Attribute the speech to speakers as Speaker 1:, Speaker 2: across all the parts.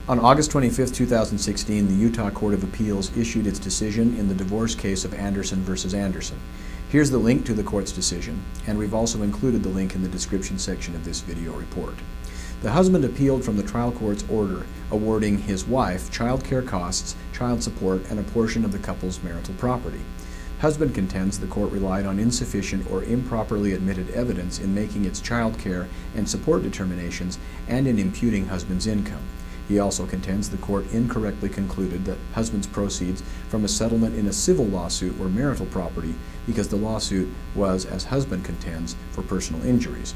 Speaker 1: On August 25, 2016, the Utah Court of Appeals issued its decision in the divorce case of Andersen versus Andersen. Here's the link to the court's decision, and we've also included the link in the description section of this video report. The husband appealed from the trial court's order awarding his wife child care costs, child support, and a portion of the couple's marital property. Husband contends the court relied on insufficient or improperly admitted evidence in making its child care and support determinations and in imputing husband's income. He also contends the court incorrectly concluded that husband's proceeds from a settlement in a civil lawsuit were marital property because the lawsuit was, as husband contends, for personal injuries.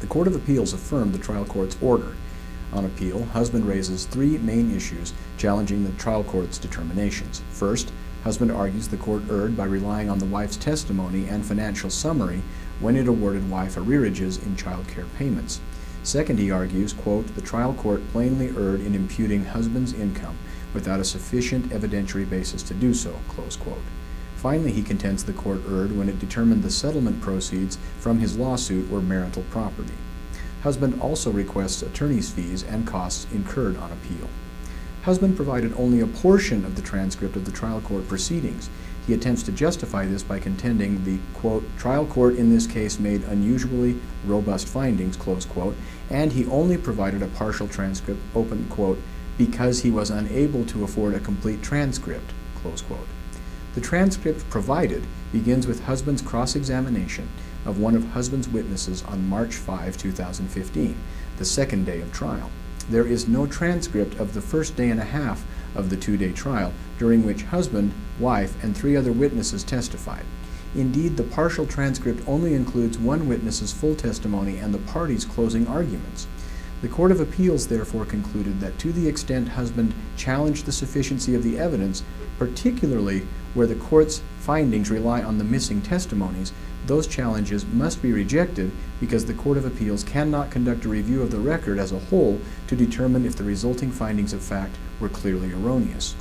Speaker 1: The Court of Appeals affirmed the trial court's order. On appeal, husband raises three main issues challenging the trial court's determinations. First, husband argues the court erred by relying on the wife's testimony and financial summary when it awarded wife arrearages in child care payments. Second, he argues, quote, the trial court plainly erred in imputing husband's income without a sufficient evidentiary basis to do so, close quote. Finally, he contends the court erred when it determined the settlement proceeds from his lawsuit were marital property. Husband also requests attorney's fees and costs incurred on appeal. Husband provided only a portion of the transcript of the trial court proceedings. He attempts to justify this by contending the, quote, trial court in this case made unusually robust findings, close quote, and he only provided a partial transcript, open quote, because he was unable to afford a complete transcript, close quote. The transcript provided begins with husband's cross-examination of one of husband's witnesses on March 5, 2015, the second day of trial. There is no transcript of the first day and a half of the two-day trial, during which husband, wife, and three other witnesses testified. Indeed, the partial transcript only includes one witness's full testimony and the parties' closing arguments. The Court of Appeals therefore concluded that to the extent husband challenged the sufficiency of the evidence, particularly where the court's findings rely on the missing testimonies, those challenges must be rejected because the Court of Appeals cannot conduct a review of the record as a whole to determine if the resulting findings of fact were clearly erroneous.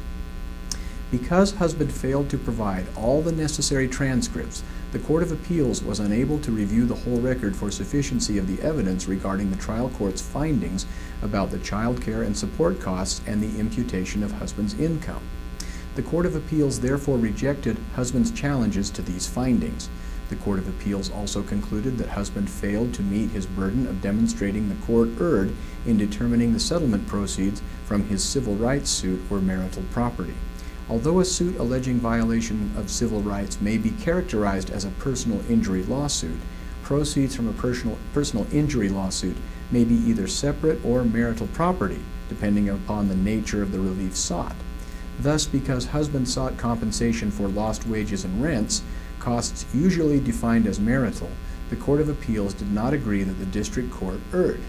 Speaker 1: Because husband failed to provide all the necessary transcripts, the Court of Appeals was unable to review the whole record for sufficiency of the evidence regarding the trial court's findings about the child care and support costs and the imputation of husband's income. The Court of Appeals therefore rejected husband's challenges to these findings. The Court of Appeals also concluded that husband failed to meet his burden of demonstrating the court erred in determining the settlement proceeds from his civil rights suit were marital property. Although a suit alleging violation of civil rights may be characterized as a personal injury lawsuit, proceeds from a personal injury lawsuit may be either separate or marital property, depending upon the nature of the relief sought. Thus, because husband sought compensation for lost wages and rents, costs usually defined as marital, the Court of Appeals did not agree that the district court erred.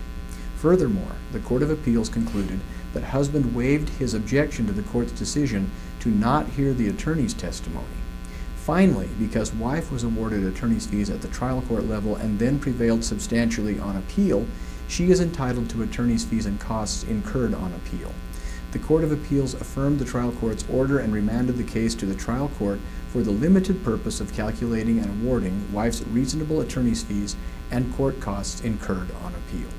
Speaker 1: Furthermore, the Court of Appeals concluded that husband waived his objection to the court's decision to not hear the attorney's testimony. Finally, because wife was awarded attorney's fees at the trial court level and then prevailed substantially on appeal, she is entitled to attorney's fees and costs incurred on appeal. The Court of Appeals affirmed the trial court's order and remanded the case to the trial court for the limited purpose of calculating and awarding wife's reasonable attorney's fees and court costs incurred on appeal.